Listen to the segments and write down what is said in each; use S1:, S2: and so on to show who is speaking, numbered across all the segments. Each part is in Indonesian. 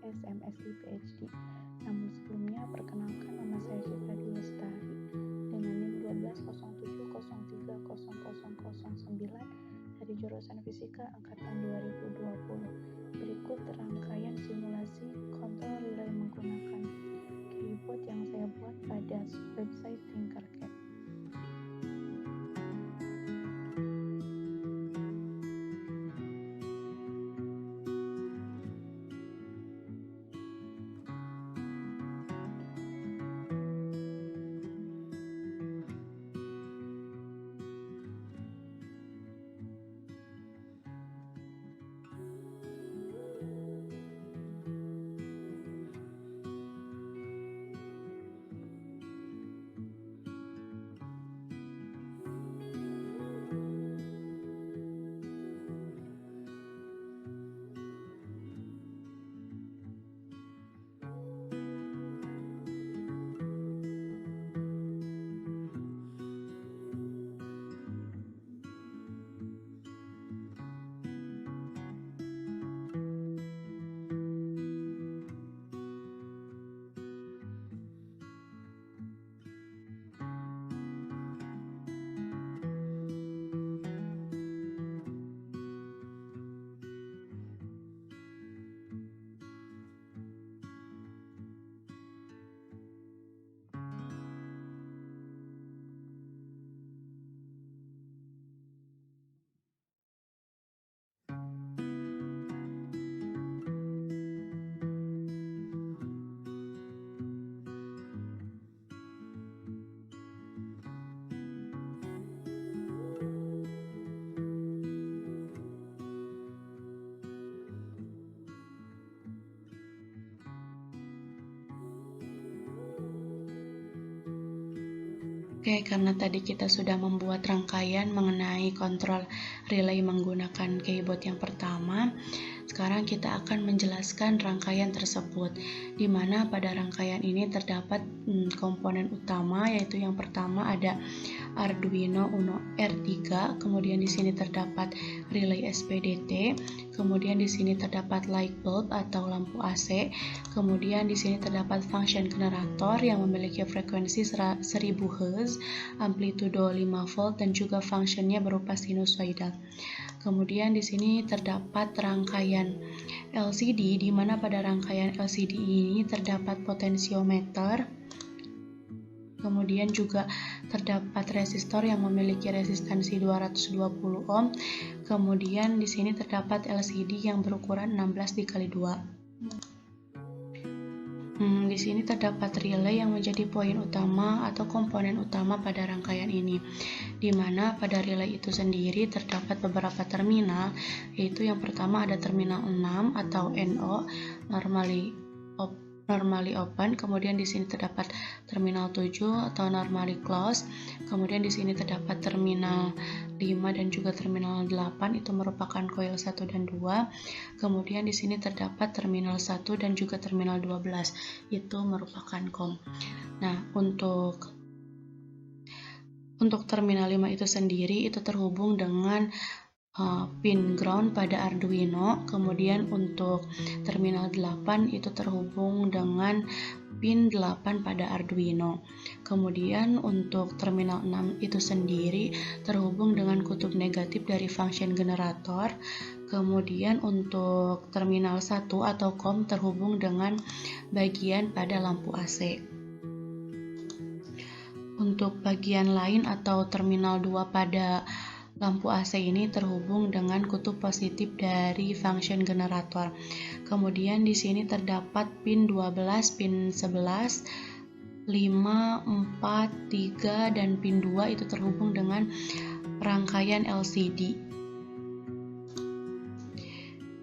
S1: SMSI PhD. Namun sebelumnya, perkenalkan, nama saya Syifa Dwi Lestari dengan NIM 120703000009 dari jurusan Fisika Angkatan 2020. Berikut rangkaian simulasi kontrol relay menggunakan keyboard yang saya buat pada website Tinkercad.
S2: Oke, karena tadi kita sudah membuat rangkaian mengenai kontrol relay menggunakan keyboard yang pertama, sekarang kita akan menjelaskan rangkaian tersebut, di mana pada rangkaian ini terdapat komponen utama, yaitu yang pertama ada Arduino Uno R3, kemudian di sini terdapat relay SPDT, kemudian di sini terdapat light bulb atau lampu AC, kemudian di sini terdapat function generator yang memiliki frekuensi 1000 Hz, amplitudo 5 volt dan juga fungsinya berupa sinusoidal. Kemudian di sini terdapat rangkaian LCD, di mana pada rangkaian LCD ini terdapat potensiometer. Kemudian juga terdapat resistor yang memiliki resistansi 220 ohm. Kemudian di sini terdapat LCD yang berukuran 16x2. Di sini terdapat relay yang menjadi poin utama atau komponen utama pada rangkaian ini, di mana pada relay itu sendiri terdapat beberapa terminal, yaitu yang pertama ada terminal 6 atau NO, normally open, kemudian di sini terdapat terminal 7 atau normally closed, kemudian di sini terdapat terminal 5 dan juga terminal 8, itu merupakan coil 1 dan 2. Kemudian di sini terdapat terminal 1 dan juga terminal 12, itu merupakan COM. Nah, untuk terminal 5 itu sendiri itu terhubung dengan pin ground pada Arduino. Kemudian untuk terminal 8 itu terhubung dengan pin 8 pada Arduino. Kemudian untuk terminal 6 itu sendiri terhubung dengan kutub negatif dari function generator. Kemudian untuk terminal 1 atau COM terhubung dengan bagian pada lampu AC. Untuk bagian lain atau terminal 2 pada lampu AC ini terhubung dengan kutub positif dari function generator. Kemudian di sini terdapat pin 12, pin 11, 5, 4, 3, dan pin 2 itu terhubung dengan rangkaian LCD.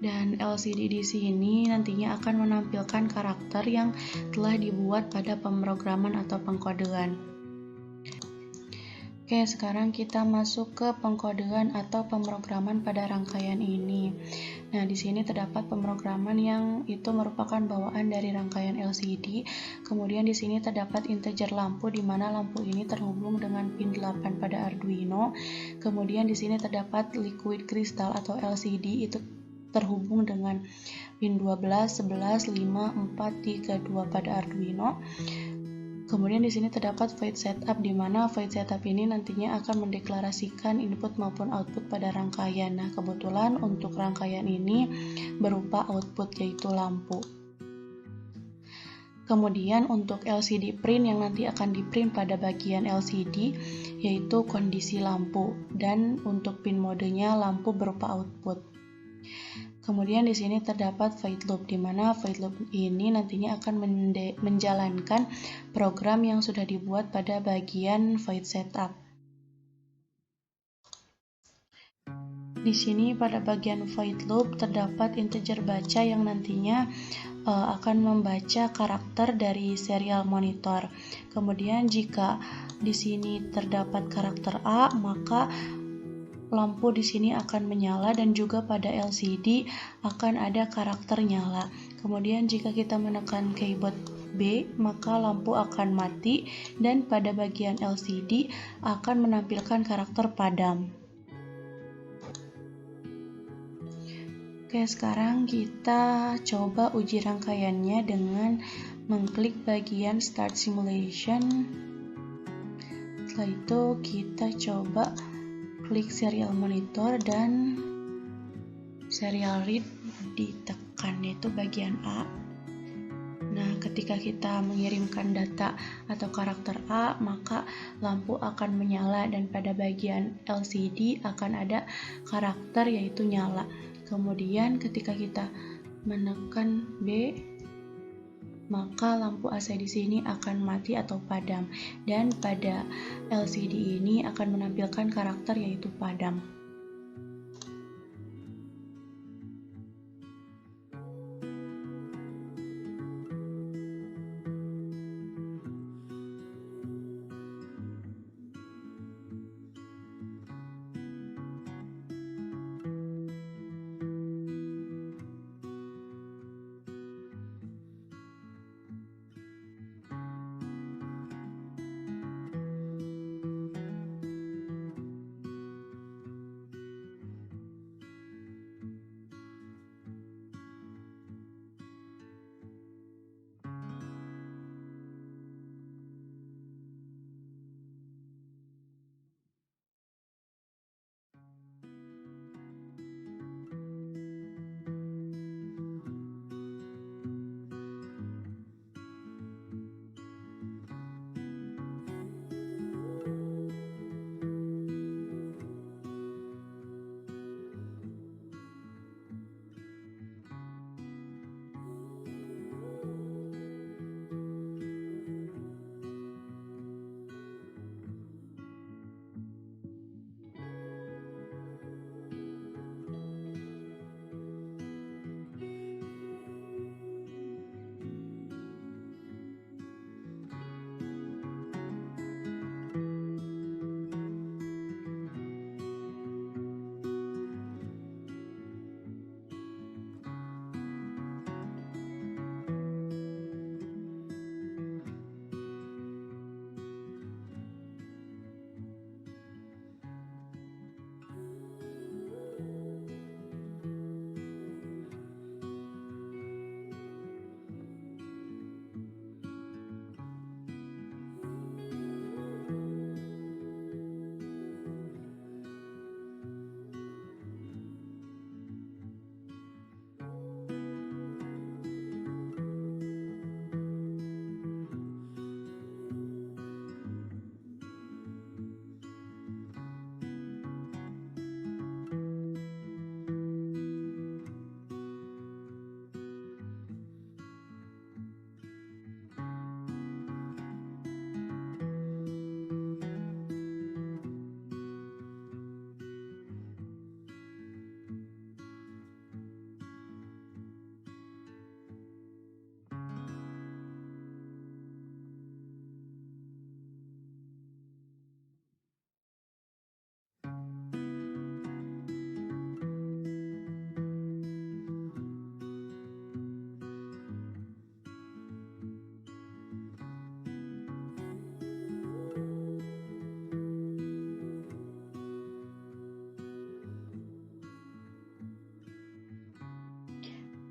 S2: Dan LCD di sini nantinya akan menampilkan karakter yang telah dibuat pada pemrograman atau pengkodean. Oke, sekarang kita masuk ke pengkodean atau pemrograman pada rangkaian ini. Nah, di sini terdapat pemrograman yang itu merupakan bawaan dari rangkaian LCD. Kemudian di sini terdapat integer lampu, di mana lampu ini terhubung dengan pin 8 pada Arduino. Kemudian di sini terdapat liquid crystal atau LCD, itu terhubung dengan pin 12, 11, 5, 4, 3, 2 pada Arduino. Kemudian di sini terdapat void setup, di mana void setup ini nantinya akan mendeklarasikan input maupun output pada rangkaian. Nah, kebetulan untuk rangkaian ini berupa output, yaitu lampu. Kemudian untuk LCD print yang nanti akan di print pada bagian LCD yaitu kondisi lampu, dan untuk pin modenya lampu berupa output. Kemudian di sini terdapat void loop, di mana void loop ini nantinya akan menjalankan program yang sudah dibuat pada bagian void setup. Di sini pada bagian void loop terdapat integer baca yang nantinya akan membaca karakter dari serial monitor. Kemudian jika di sini terdapat karakter A, maka lampu di sini akan menyala, dan juga pada LCD akan ada karakter nyala. Kemudian jika kita menekan keyboard B, maka lampu akan mati, dan pada bagian LCD akan menampilkan karakter padam. Oke, sekarang kita coba uji rangkaiannya dengan mengklik bagian Start Simulation. Setelah itu kita coba klik serial monitor dan serial read ditekan, yaitu bagian A. Nah, ketika kita mengirimkan data atau karakter A, maka lampu akan menyala, dan pada bagian LCD akan ada karakter yaitu nyala. Kemudian ketika kita menekan B, maka lampu AC di sini akan mati atau padam, dan pada LCD ini akan menampilkan karakter yaitu padam.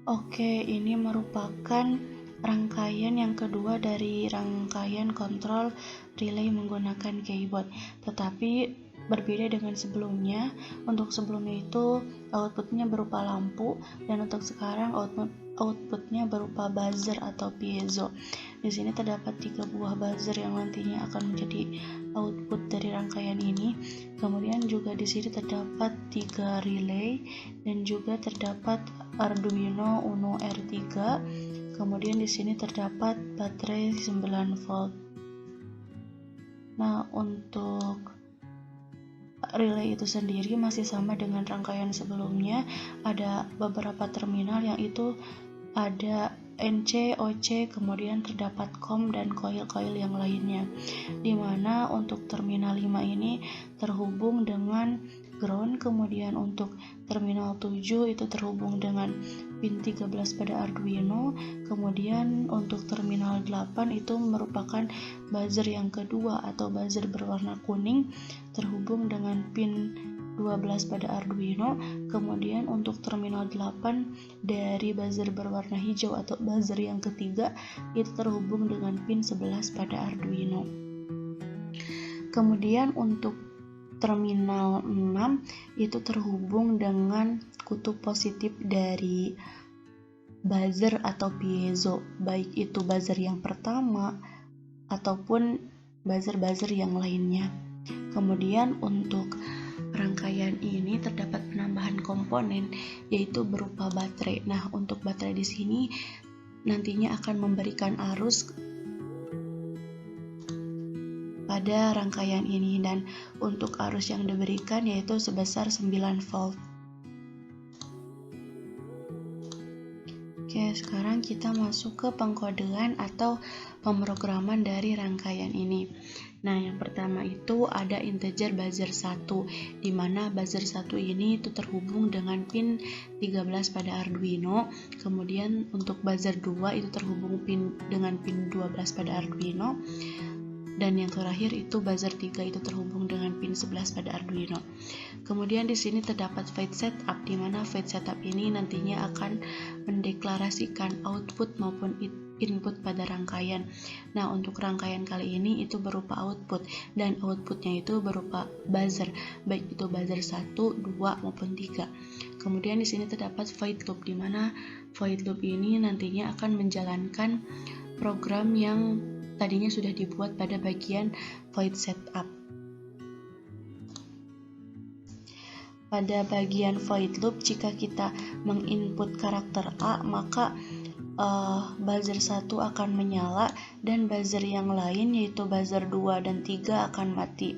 S2: Oke, ini merupakan rangkaian yang kedua dari rangkaian kontrol relay menggunakan keyboard. Tetapi berbeda dengan sebelumnya. Untuk sebelumnya itu outputnya berupa lampu, dan untuk sekarang outputnya berupa buzzer atau piezo. Di sini terdapat 3 buah buzzer yang nantinya akan menjadi output dari rangkaian ini. Kemudian juga di sini terdapat 3 relay dan juga terdapat Arduino Uno R3. Kemudian di sini terdapat baterai 9 volt. Nah, untuk relay itu sendiri masih sama dengan rangkaian sebelumnya. Ada beberapa terminal yang itu ada NC, OC, kemudian terdapat COM dan koil-koil yang lainnya. Dimana untuk terminal 5 ini terhubung dengan ground, kemudian untuk terminal 7 itu terhubung dengan pin 13 pada Arduino, kemudian untuk terminal 8 itu merupakan buzzer yang kedua atau buzzer berwarna kuning terhubung dengan pin 12 pada Arduino, kemudian untuk terminal 8 dari buzzer berwarna hijau atau buzzer yang ketiga itu terhubung dengan pin 11 pada Arduino. Kemudian untuk terminal 6 itu terhubung dengan kutub positif dari buzzer atau piezo, baik itu buzzer yang pertama ataupun buzzer-buzzer yang lainnya. Kemudian untuk rangkaian ini terdapat penambahan komponen yaitu berupa baterai. Nah, untuk baterai di sini nantinya akan memberikan arus pada rangkaian ini, dan untuk arus yang diberikan yaitu sebesar 9 volt. Oke, sekarang kita masuk ke pengkodean atau pemrograman dari rangkaian ini. Nah, yang pertama itu ada integer buzzer 1, di mana buzzer 1 ini itu terhubung dengan pin 13 pada Arduino. Kemudian untuk buzzer 2 itu terhubung dengan pin 12 pada Arduino. Dan yang terakhir itu buzzer 3 itu terhubung dengan pin 11 pada Arduino. Kemudian di sini terdapat fade setup, di mana fade setup ini nantinya akan mendeklarasikan output maupun input pada rangkaian. Nah, untuk rangkaian kali ini itu berupa output, dan outputnya itu berupa buzzer, baik itu buzzer 1, 2 maupun 3. Kemudian di sini terdapat void loop, di mana void loop ini nantinya akan menjalankan program yang tadinya sudah dibuat pada bagian void setup. Pada bagian void loop, jika kita menginput karakter A, maka buzzer 1 akan menyala dan buzzer yang lain yaitu buzzer 2 dan 3 akan mati.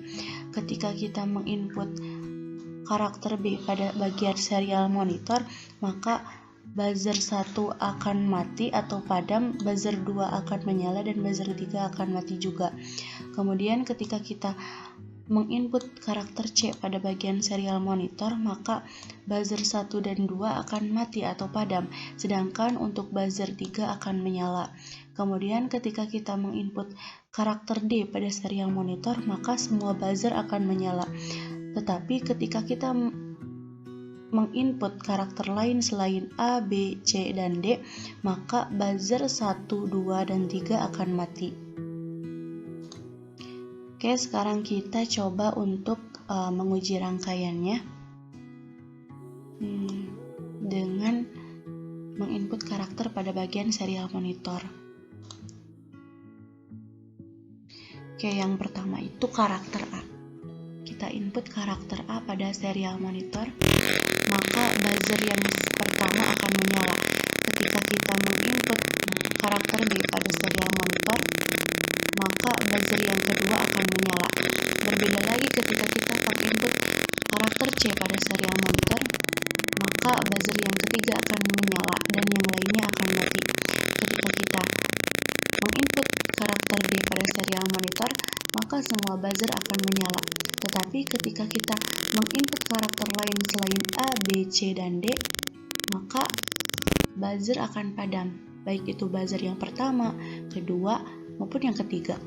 S2: Ketika kita menginput karakter B pada bagian serial monitor, maka buzzer 1 akan mati atau padam, buzzer 2 akan menyala, dan buzzer 3 akan mati juga. Kemudian ketika kita menginput karakter C pada bagian serial monitor, maka buzzer 1 dan 2 akan mati atau padam, sedangkan untuk buzzer 3 akan menyala. Kemudian ketika kita menginput karakter D pada serial monitor, maka semua buzzer akan menyala. Tetapi ketika kita menginput karakter lain selain A, B, C, dan D, maka buzzer 1, 2, dan 3 akan mati. Oke, sekarang kita coba untuk menguji rangkaiannya dengan menginput karakter pada bagian serial monitor. Oke, yang pertama itu karakter A. Kita input karakter A pada serial monitor, maka buzzer yang pertama akan menyala. Ketika kita menginput karakter B pada serial monitor, maka buzzer yang kedua akan menyala. Berbeda lagi ketika kita menginput karakter C pada serial monitor, maka buzzer yang ketiga akan menyala dan yang lainnya akan mati. Ketika kita menginput karakter D pada serial monitor, maka semua buzzer akan menyala. Tetapi ketika kita menginput karakter lain selain A, B, C, dan D, maka buzzer akan padam, baik itu buzzer yang pertama, kedua, maupun yang ketiga.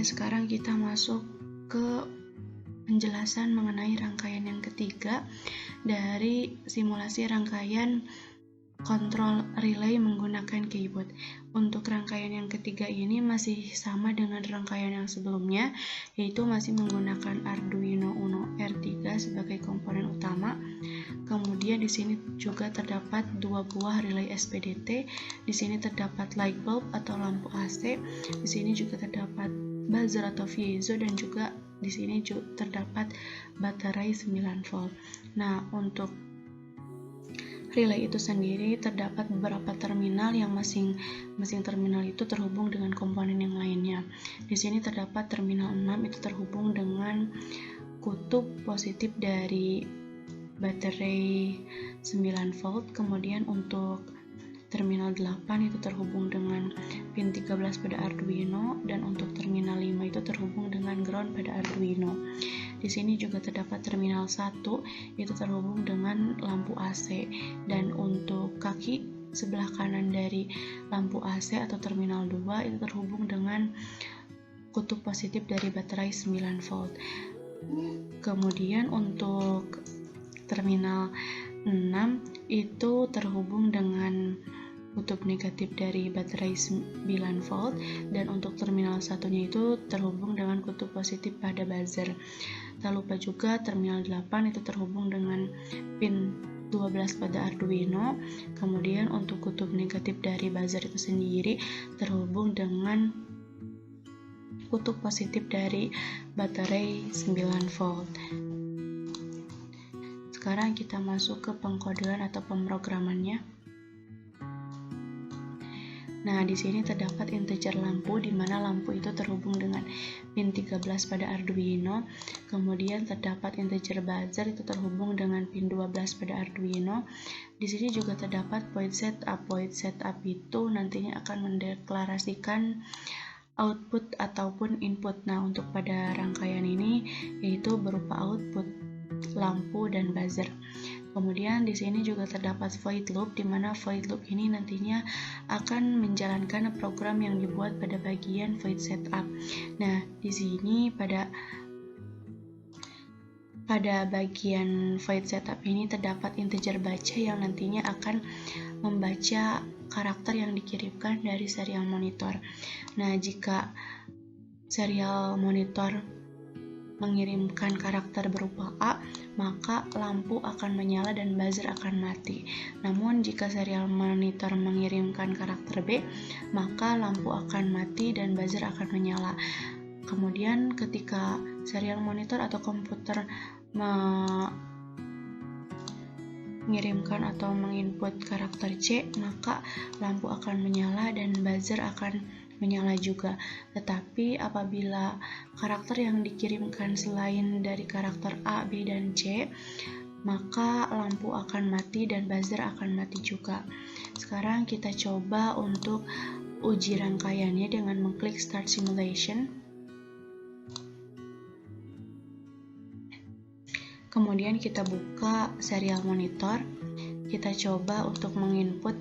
S2: sekarang kita masuk ke penjelasan mengenai rangkaian yang ketiga dari simulasi rangkaian kontrol relay menggunakan keyboard. Untuk rangkaian yang ketiga ini masih sama dengan rangkaian yang sebelumnya, yaitu masih menggunakan Arduino Uno R3 sebagai komponen utama. Kemudian di sini juga terdapat dua buah relay SPDT. Di sini terdapat light bulb atau lampu AC. Di sini juga terdapat buzzer atau piezo, dan juga di sini juga terdapat baterai 9 volt. Nah, untuk relay itu sendiri terdapat beberapa terminal yang masing terminal itu terhubung dengan komponen yang lainnya. Di sini terdapat terminal 6 itu terhubung dengan kutub positif dari baterai 9 volt. Kemudian untuk terminal 8 itu terhubung dengan pin 13 pada Arduino, dan untuk terminal 5 itu terhubung dengan ground pada Arduino. Di sini juga terdapat terminal 1 itu terhubung dengan lampu AC, dan untuk kaki sebelah kanan dari lampu AC atau terminal 2 itu terhubung dengan kutub positif dari baterai 9 volt. Kemudian untuk terminal 6 itu terhubung dengan kutub negatif dari baterai 9 volt, dan untuk terminal satunya itu terhubung dengan kutub positif pada buzzer. Tak lupa juga terminal 8 itu terhubung dengan pin 12 pada Arduino. Kemudian untuk kutub negatif dari buzzer itu sendiri terhubung dengan kutub positif dari baterai 9 volt. Sekarang kita masuk ke pengkodean atau pemrogramannya. Nah, di sini terdapat integer lampu, di mana lampu itu terhubung dengan pin 13 pada Arduino. Kemudian terdapat integer buzzer itu terhubung dengan pin 12 pada Arduino. Di sini juga terdapat void setup. Void setup itu nantinya akan mendeklarasikan output ataupun input. Nah, untuk pada rangkaian ini yaitu berupa output lampu dan buzzer. Kemudian di sini juga terdapat void loop, di mana void loop ini nantinya akan menjalankan program yang dibuat pada bagian void setup. Nah, di sini pada bagian void setup ini terdapat integer baca yang nantinya akan membaca karakter yang dikirimkan dari serial monitor. Nah, jika serial monitor mengirimkan karakter berupa A, maka lampu akan menyala dan buzzer akan mati. Namun jika serial monitor mengirimkan karakter B, maka lampu akan mati dan buzzer akan menyala. Kemudian ketika serial monitor atau komputer mengirimkan atau menginput karakter C, maka lampu akan menyala dan buzzer akan menyala juga. Tetapi apabila karakter yang dikirimkan selain dari karakter A, B, dan C, maka lampu akan mati dan buzzer akan mati juga. Sekarang kita coba untuk uji rangkaiannya dengan mengklik Start Simulation. Kemudian kita buka serial monitor. Kita coba untuk menginput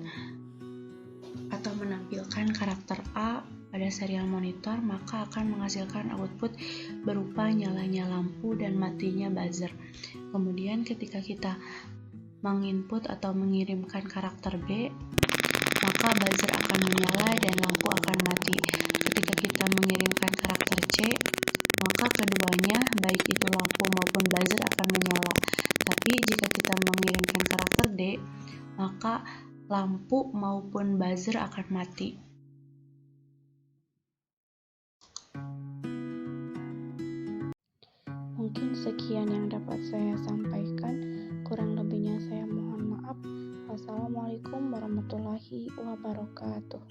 S2: atau menampilkan karakter A pada serial monitor, maka akan menghasilkan output berupa nyalanya lampu dan matinya buzzer. Kemudian ketika kita menginput atau mengirimkan karakter B, maka buzzer akan menyala dan lampu akan mati. Ketika kita mengirimkan karakter C, maka keduanya, baik itu lampu maupun buzzer, akan menyala. Tapi jika kita mengirimkan karakter D, maka lampu maupun buzzer akan mati.
S1: Mungkin sekian yang dapat saya sampaikan, kurang lebihnya saya mohon maaf. Wassalamualaikum warahmatullahi wabarakatuh.